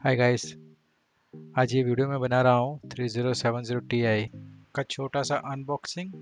Hi guys. आज ये video मैं बना रहा हूँ 3070 Ti का छोटा सा अनबॉक्सिंग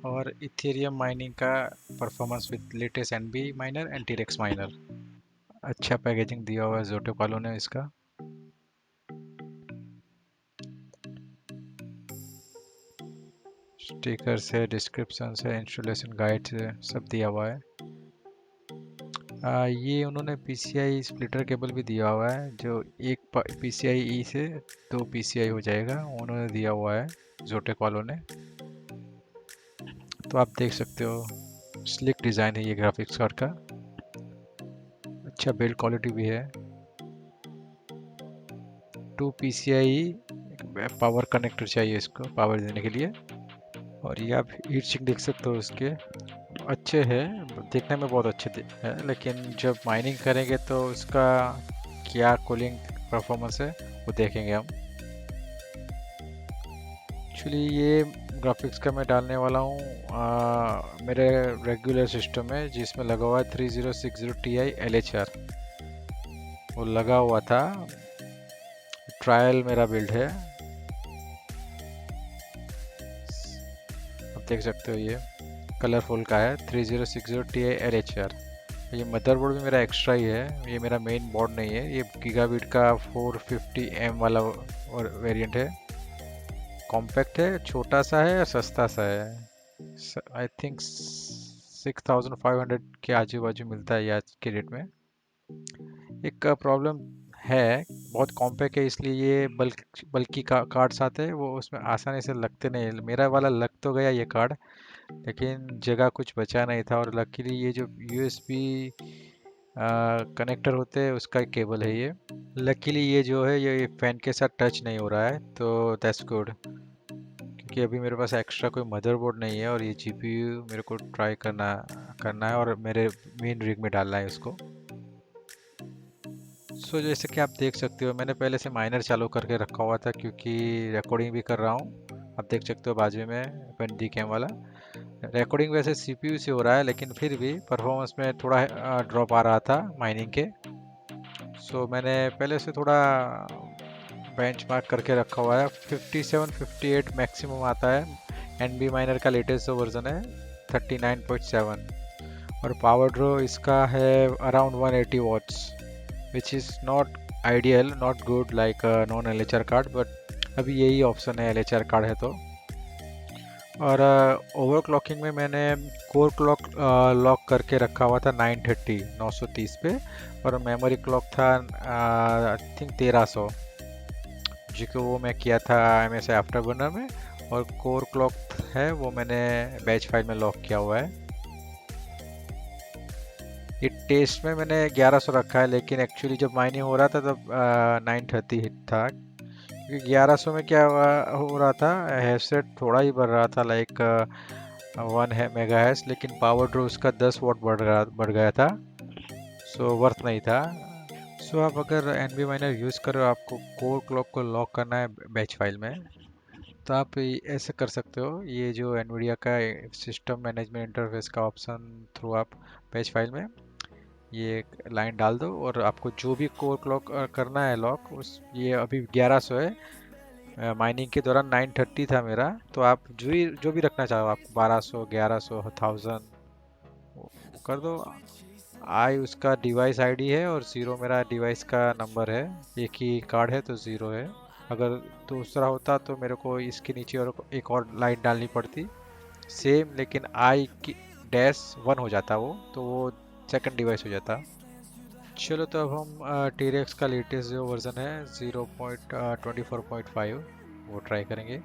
और इथेरियम माइनिंग का performance with latest NB miner and T Rex miner. अच्छा पैकेजिंग दिया हुआ है जोटेक वालों ने इसका। स्टिकर से, डिस्क्रिप्शन से, इंस्टॉलेशन गाइड से सब दिया हुआ है। ये उन्होंने PCI स्प्लिटर केबल भी दिया हुआ है, जो एक PCIe से दो PCI हो जाएगा, उन्होंने दिया हुआ है जोटेक वालों ने। तो आप देख सकते हो स्लिक डिज़ाइन है ये ग्राफिक्स कार्ड का। अच्छा बिल्ड क्वालिटी भी है। 2 PCI पावर कनेक्टर चाहिए इसको पावर देने के लिए। और ये आप हीट सिंक देख सकते हो इसके। अच्छे हैं, देखने में बहुत अच्छे है, लेकिन जब माइनिंग करेंगे तो उसका क्या कूलिंग परफॉर्मेंस है वो देखेंगे हम। एक्चुअली ये ग्राफिक्स का मैं डालने वाला हूँ मेरे रेगुलर सिस्टम में, जिसमें लगा हुआ है 3060 Ti LHR। वो लगा हुआ था, ट्रायल मेरा बिल्ड है। आप देख सकते हो ये कलरफुल का है 3060 Ti LHR। ये मदरबोर्ड भी मेरा एक्स्ट्रा ही है, ये मेरा मेन बोर्ड नहीं है। ये गीगाबिट का 450M वाला और वेरिएंट है। कॉम्पैक्ट है, छोटा सा है और सस्ता सा है। आई थिंक 6500 के आजू बाजू मिलता है ये आज के डेट में। एक प्रॉब्लम है, बहुत कॉम्पैक्ट है, इसलिए ये बल्कि कार्ड्स आते हैं वो उसमें आसानी से लगते नहीं। मेरा वाला लग तो गया ये कार्ड, लेकिन जगह कुछ बचा नहीं था। और लकीली ये जो USB कनेक्टर होते हैं उसका केबल है ये। लकीली ये जो है ये फैन के साथ टच नहीं हो रहा है, तो दैट्स गुड। क्योंकि अभी मेरे पास एक्स्ट्रा कोई मदरबोर्ड नहीं है और ये GPU मेरे को ट्राई करना करना है और मेरे मेन रिग में डालना है उसको। जैसे कि आप देख सकते हो मैंने पहले से माइनर चालू करके रखा हुआ था, क्योंकि रिकॉर्डिंग भी कर रहा हूँ। आप देख सकते हो बाजू में पेंटी कैम वाला। रिकॉर्डिंग वैसे CPU से हो रहा है, लेकिन फिर भी परफॉर्मेंस में थोड़ा ड्रॉप आ रहा था माइनिंग के। मैंने पहले से थोड़ा बेंचमार्क करके रखा हुआ है। 57-58 मैक्सिमम आता है। एनबी माइनर का लेटेस्ट जो वर्जन है 39.7। और पावर ड्रॉ इसका है around 180 watts, which is not ideal, not good like a non LHR card, but अभी यही ऑप्शन है LHR कार्ड है तो। और ओवरक्लॉकिंग में मैंने कोर क्लॉक लॉक करके रखा हुआ था 930 पे। और मेमोरी क्लॉक था आई थिंक 1300, जो कि वो मैं किया था MS आफ्टरबर्नर में। और कोर क्लॉक है वो मैंने बैच फाइल में लॉक किया हुआ है। ये टेस्ट में मैंने 1100 रखा है, लेकिन एक्चुअली जब माइनिंग हो रहा था तब 930 हिट था। क्योंकि 1100 में क्या हो रहा था, हैश रेट थोड़ा ही बढ़ रहा था, लाइक 1 मेगा हैश, लेकिन पावर ड्रॉ उसका 10 वॉट बढ़ गया था। वर्थ नहीं था। आप अगर एनबी माइनर यूज़ कर रहे हो, आपको कोर क्लॉक को लॉक करना है बैच फाइल में, तो आप ऐसे कर सकते हो। ये जो एनवीडिया का सिस्टम मैनेजमेंट इंटरफेस का ऑप्शन थ्रू आप बैच फाइल में ये एक लाइन डाल दो, और आपको जो भी कोर क्लॉक करना है लॉक, उस ये अभी 1100 है। माइनिंग के दौरान 930 था मेरा, तो आप जो भी रखना चाहो, आप 1200, 1100, 1000 कर दो। आई उसका डिवाइस आईडी है और ज़ीरो मेरा डिवाइस का नंबर है। एक ही कार्ड है तो ज़ीरो है। अगर दूसरा होता तो मेरे को इसके नीचे और एक और लाइन डालनी पड़ती सेम, लेकिन आई की -1 हो जाता वो, तो वो सेकंड डिवाइस हो जाता। चलो, तो अब हम टीरेक्स का लेटेस्ट जो वर्जन है 0.24.5 वो ट्राई करेंगे।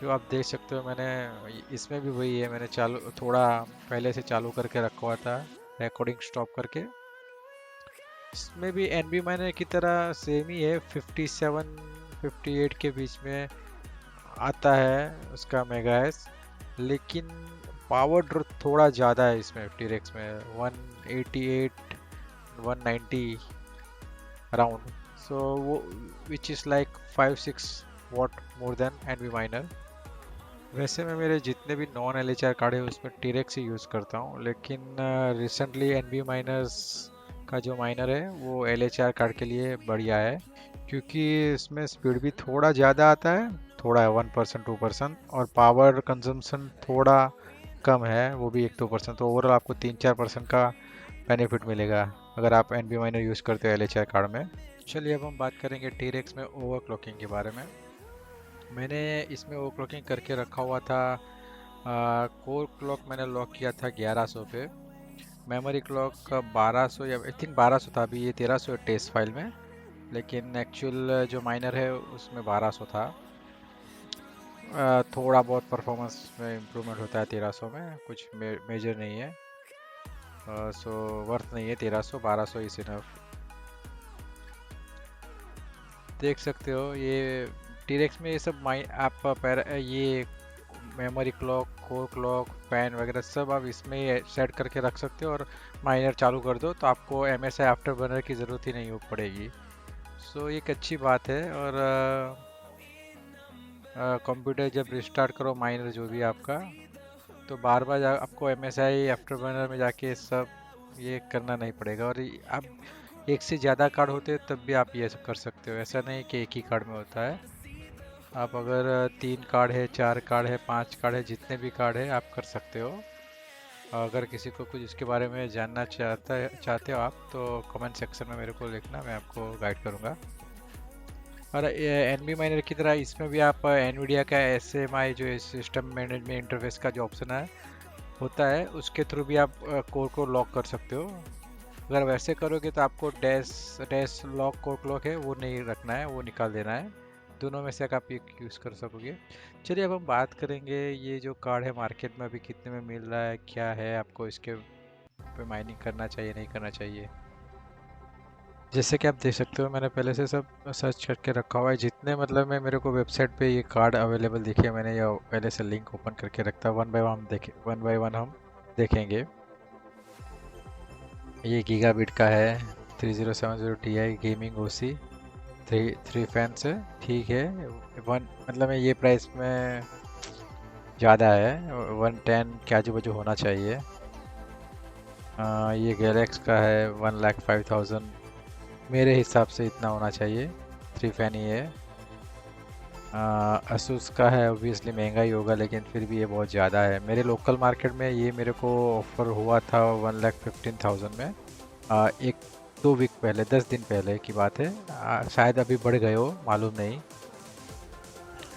जो आप देख सकते हो मैंने इसमें भी वही है, मैंने चालू थोड़ा पहले से चालू करके रखा हुआ था रिकॉर्डिंग स्टॉप करके। इसमें भी एनबी माइनर की तरह सेम ही है, 57-58 के बीच में आता है उसका मेगाहर्ट्ज़। लेकिन पावर ड्रॉप थोड़ा ज़्यादा है इसमें टीरेक्स में, 188 190 अराउंड। वो which is like 5-6 watt more than NB miner. वैसे मैं मेरे जितने भी नॉन LHR कार्ड है उसमें टीरेक्स ही यूज़ करता हूँ, लेकिन रिसेंटली एनबी माइनर्स का जो माइनर है वो LHR कार्ड के लिए बढ़िया है। क्योंकि इसमें स्पीड भी थोड़ा ज़्यादा आता है, थोड़ा 1% 2%, और पावर कंजम्पशन थोड़ा कम है, वो भी 1-2%। तो ओवरऑल आपको 3-4% का बेनिफिट मिलेगा अगर आप एन बी माइनर यूज़ करते हो एल एच आई कार्ड में। चलिए अब हम बात करेंगे टीरेक्स में ओवरक्लॉकिंग के बारे में। मैंने इसमें ओवरक्लॉकिंग करके रखा हुआ था। कोर क्लॉक मैंने लॉक किया था 1100 पे, मेमोरी क्लॉक का 1200 या आई थिंक 1200 था, अभी ये 1300 है टेस्ट फाइल में, लेकिन एक्चुअल जो माइनर है उसमें 1200 था। थोड़ा बहुत परफॉर्मेंस में इम्प्रूवमेंट होता है 1300 में, कुछ मेजर नहीं है। सो वर्थ नहीं है 1300, 1200 इज इनफ। देख सकते हो ये टीरेक्स में ये सब ये memory clock, core clock, fan वगैरह सब आप इसमें सेट करके रख सकते हो, और माइनर चालू कर दो तो आपको M S I afterburner की ज़रूरत ही नहीं हो पड़ेगी। सो ये एक अच्छी बात है। और कंप्यूटर जब रिस्टार्ट करो माइनर जो भी आपका, तो बार बार आपको M S I afterburner में जाके सब ये करना नहीं पड़ेगा। और आप एक से ज़्यादा कार्ड होते हैं तब भी आप ये सब कर सकते हो, ऐसा नहीं कि एक ही कार्ड में होता है। आप अगर 3 कार्ड है, 4 कार्ड है, 5 कार्ड है, जितने भी कार्ड है आप कर सकते हो। अगर किसी को कुछ इसके बारे में जानना चाहते हो आप, तो कमेंट सेक्शन में मेरे को लिखना, मैं आपको गाइड करूँगा। और एन बी माइनर की तरह इसमें भी आप एनवीडिया का एस एम आई जो सिस्टम मैनेजमेंट इंटरफेस का जो ऑप्शन है होता है, उसके थ्रू भी आप कोड को लॉक कर सकते हो। अगर वैसे करोगे तो आपको dash dash lock code clock है वो नहीं रखना है, वो निकाल देना है। दोनों में से एक आप एक यूज़ कर सकोगे। चलिए अब हम बात करेंगे ये जो कार्ड है मार्केट में अभी कितने में मिल रहा है, क्या है, आपको इसके पे माइनिंग करना चाहिए नहीं करना चाहिए। जैसे कि आप देख सकते हो मैंने पहले से सब सर्च करके रखा हुआ है, जितने मतलब मैं मेरे को वेबसाइट पे ये कार्ड अवेलेबल दिखे मैंने ये पहले से लिंक ओपन करके रखता है। वन बाय वन हम देखेंगे। ये गीगाबिट का है 3070 Ti गेमिंग ओसी, थ्री फैन से ठीक है। वन मतलब ये प्राइस में ज़्यादा है, 110 के आजू बाजू होना चाहिए। ये गैलेक्स का है 1,05,000, मेरे हिसाब से इतना होना चाहिए, थ्री फैन ही है। असूस का है, ऑब्वियसली महंगा ही होगा लेकिन फिर भी ये बहुत ज़्यादा है। मेरे लोकल मार्केट में ये मेरे को ऑफ़र हुआ था 1,15,000 में, एक 2 वीक पहले, 10 दिन पहले की बात है। शायद अभी बढ़ गए हो, मालूम नहीं।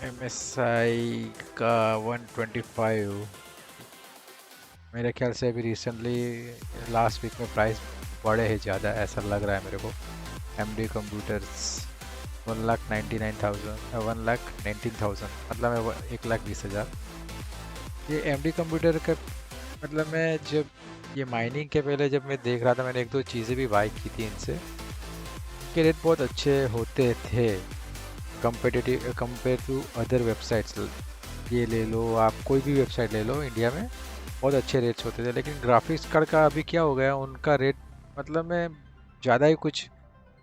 MSI का 125, मेरे ख्याल से अभी रिसेंटली लास्ट वीक में प्राइस बढ़े हैं ज़्यादा, ऐसा लग रहा है मेरे को। MD कंप्यूटर्स 1,99,000, 1,19,000 मतलब है 1,20,000। ये MD कंप्यूटर का मतलब मैं जब ये माइनिंग के पहले जब मैं देख रहा था, मैंने एक दो चीज़ें भी बाई की थी इनसे, इनके रेट बहुत अच्छे होते थे कंपेयर टू अदर वेबसाइट्स। ये ले लो आप, कोई भी वेबसाइट ले लो इंडिया में, बहुत अच्छे रेट्स होते थे। लेकिन ग्राफिक्स कार्ड का अभी क्या हो गया, उनका रेट मतलब में ज़्यादा ही कुछ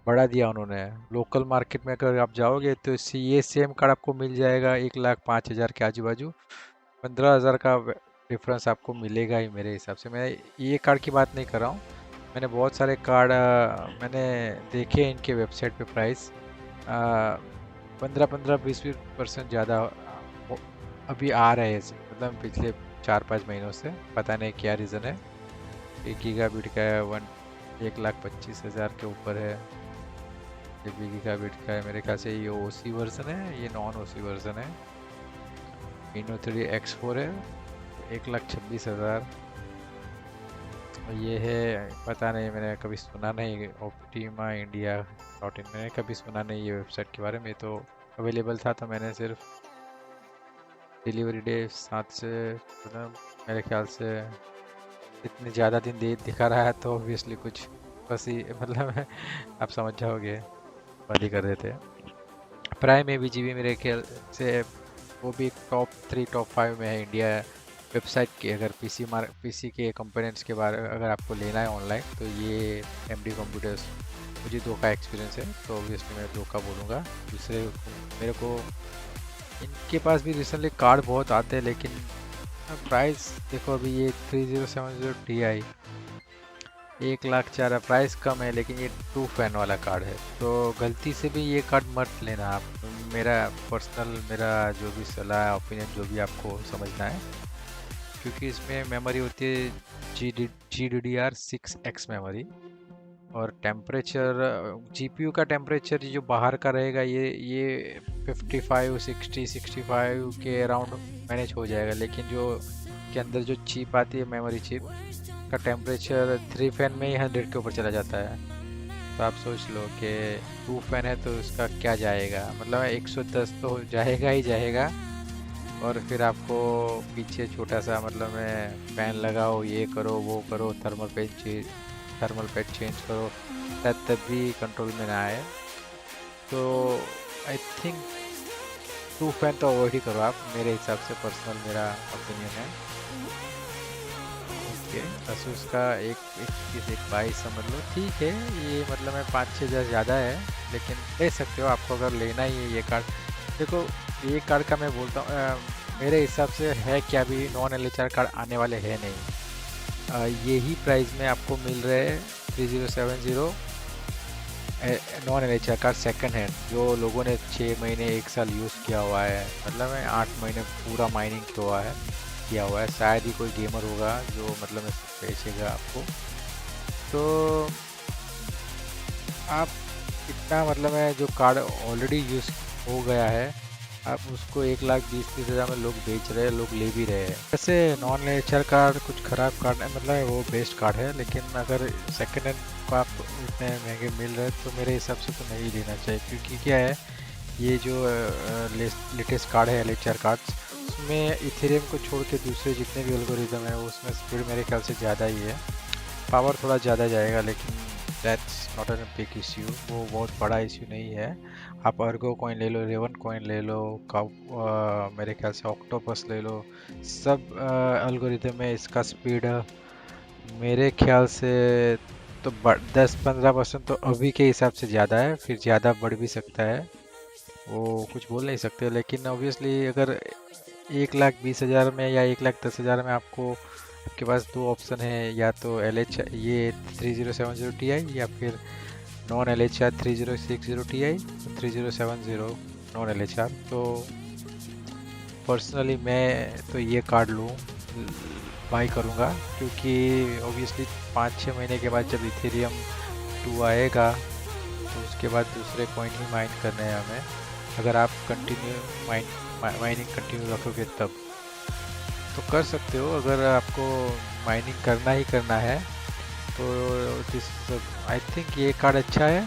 बढ़ा दिया उन्होंने। लोकल मार्केट में अगर आप जाओगे तो ये सेम कार्ड आपको मिल जाएगा 1,05,000 के आजू बाजू, 15,000 का डिफरेंस आपको मिलेगा ही मेरे हिसाब से। मैं ये कार्ड की बात नहीं कर रहा हूँ, मैंने बहुत सारे कार्ड मैंने देखे इनके वेबसाइट पे प्राइस 15-20% ज़्यादा अभी आ रहे हैं, मतलब पिछले 4-5 महीनों से, पता नहीं क्या रीज़न है। 1 गीगाबिट का है 1,25,000 के ऊपर है। 1 गीगाबिट का है, मेरे ख्याल से ये ओसी वर्जन है, ये नॉन ओसी वर्जन है। Inno 3 X4 है 1,26,000। ये है, पता नहीं, मैंने कभी सुना नहीं, ऑप्टिमा इंडिया .in, मैंने कभी सुना नहीं ये वेबसाइट के बारे में। तो अवेलेबल था तो मैंने सिर्फ डिलीवरी डे 7 से, मतलब मेरे ख्याल से इतने ज़्यादा दिन दिखा रहा है तो ऑब्वियसली कुछ बस ही मतलब आप समझ जाओगे, बंद ही कर देते। प्राइम में भी जीबी मेरे ख्याल से वो भी टॉप 3 टॉप 5 में है इंडिया वेबसाइट के। अगर पीसी के कंपोनेंट्स के बारे अगर आपको लेना है ऑनलाइन, तो ये MD कंप्यूटर्स, मुझे 2 का एक्सपीरियंस है तो ऑब्वियसली मैं 2 का बोलूँगा। दूसरे मेरे को इनके पास भी रिसेंटली कार्ड बहुत आते हैं, लेकिन प्राइस देखो अभी ये 3070 Ti 1,04,000 प्राइस कम है, लेकिन ये 2 फैन वाला कार्ड है, तो गलती से भी ये कार्ड मत लेना आप। मेरा पर्सनल, मेरा जो भी सलाह ओपिनियन, जो भी आपको समझना है, क्योंकि इसमें मेमोरी होती है GDDR6X मेमोरी। और टेम्परेचर, जीपीयू का टेम्परेचर जो बाहर का रहेगा, ये 55 60 65 के अराउंड मैनेज हो जाएगा, लेकिन जो के अंदर जो चिप आती है, मेमोरी चिप का टेम्परेचर 3 फैन में ही 100 के ऊपर चला जाता है। तो आप सोच लो कि 2 फैन है तो उसका क्या जाएगा, मतलब 110 तो जाएगा ही जाएगा। और फिर आपको पीछे छोटा सा, मतलब मैं फैन लगाओ, ये करो वो करो, थर्मल पैड चेंज करो, शायद तब भी कंट्रोल में ना आए। तो आई थिंक 2 फैन तो अवॉइड ही करो आप, मेरे हिसाब से, पर्सनल मेरा ओपिनियन है। ओके, असूस का एक 22 समझ लो, ठीक है। ये मतलब मैं 5-6 हज़ार ज़्यादा है, लेकिन ले सकते हो आपको अगर लेना ही है ये कार्ड। देखो, ये कार्ड का मैं बोलता हूँ, मेरे हिसाब से है क्या, भी नॉन LHR कार्ड आने वाले हैं नहीं। यही प्राइस में आपको मिल रहे हैं 3070 non LHR card second hand, जो लोगों ने 6 महीने 1 साल यूज़ किया हुआ है, मतलब मैं 8 महीने पूरा माइनिंग किया हुआ है। शायद ही कोई गेमर होगा जो मतलब ऐसे बेचेगा आपको। तो आप इतना, मतलब है जो कार्ड ऑलरेडी यूज़ हो गया है, आप उसको 1,20,30,000 में लोग बेच रहे हैं, लोग ले भी रहे हैं। वैसे नॉन एचआर कार्ड कुछ ख़राब कार्ड है, मतलब वो बेस्ट कार्ड है, लेकिन अगर सेकेंड हैंड को आप इतने महंगे मिल रहे हैं तो मेरे हिसाब से तो नहीं लेना चाहिए। क्योंकि क्या है, ये जो लेटेस्ट कार्ड है LHR कार्ड्स, उसमें इथेरियम को छोड़ के दूसरे जितने भी एल्गोरिदम है, उसमें स्पीड मेरे ख्याल से ज़्यादा ही है, पावर थोड़ा ज़्यादा जाएगा, लेकिन that's not an big issue, वो बहुत बड़ा इश्यू नहीं है। आप अर्गो कॉइन ले लो, रेवन कॉइन ले लो, मेरे ख्याल से ऑक्टोपस ले लो, सब एल्गोरिदम में इसका स्पीड मेरे ख्याल से तो 10-15% तो अभी के हिसाब से ज़्यादा है, फिर ज़्यादा बढ़ भी सकता है, वो कुछ बोल नहीं सकते। लेकिन ऑब्वियसली अगर 1,20,000 में या 1,10,000 में आपके पास दो ऑप्शन है, या तो ये 3070 Ti, या फिर non LHR 3060 Ti, 3070 non LHR, तो पर्सनली मैं तो ये कार्ड बाई करूँगा। क्योंकि ऑब्वियसली 5-6 महीने के बाद जब इथेरियम 2 आएगा, तो उसके बाद दूसरे कॉइन ही माइन करने हैं हमें, अगर आप कंटिन्यू माइनिंग कंटिन्यू रखोगे तब तो कर सकते हो। अगर आपको माइनिंग करना ही करना है तो दिस, आई थिंक ये कार्ड अच्छा है,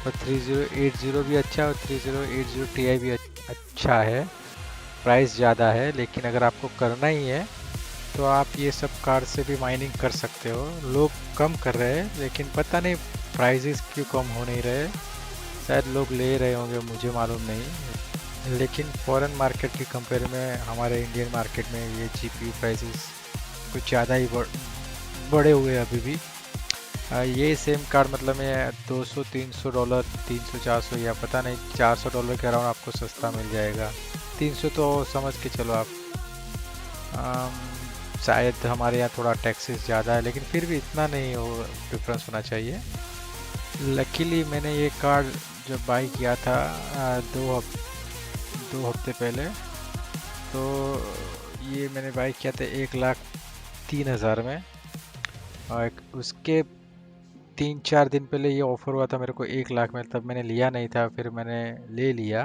और 3080 भी अच्छा है, और 3080 Ti भी अच्छा है। प्राइस ज़्यादा है, लेकिन अगर आपको करना ही है तो आप ये सब कार्ड से भी माइनिंग कर सकते हो। लोग कम कर रहे हैं, लेकिन पता नहीं प्राइजेस क्यों कम हो नहीं रहे, शायद लोग ले रहे होंगे, मुझे मालूम नहीं। लेकिन फॉरेन मार्केट की कंपेयर में हमारे इंडियन मार्केट में ये GPU प्राइसेस कुछ ज़्यादा ही बढ़े हुए हैं अभी भी। ये सेम कार्ड मतलब मैं $200-300, 300-400, या पता नहीं $400 के अराउंड आपको सस्ता मिल जाएगा। 300 तो समझ के चलो आप। शायद हमारे यहाँ थोड़ा टैक्सेस ज़्यादा है, लेकिन फिर भी इतना नहीं हो, डिफरेंस होना चाहिए। लकीली मैंने ये कार्ड जब बाई किया था 2 हफ्ते पहले, तो ये मैंने बाई किया था 1,03,000 में, और उसके 3-4 दिन पहले ये ऑफर हुआ था मेरे को 1 लाख में, तब मैंने लिया नहीं था, फिर मैंने ले लिया।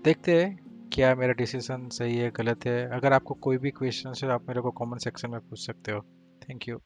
देखते हैं क्या मेरा डिसीजन सही है गलत है। अगर आपको कोई भी क्वेश्चन है, आप मेरे को कमेंट सेक्शन में पूछ सकते हो। Thank you.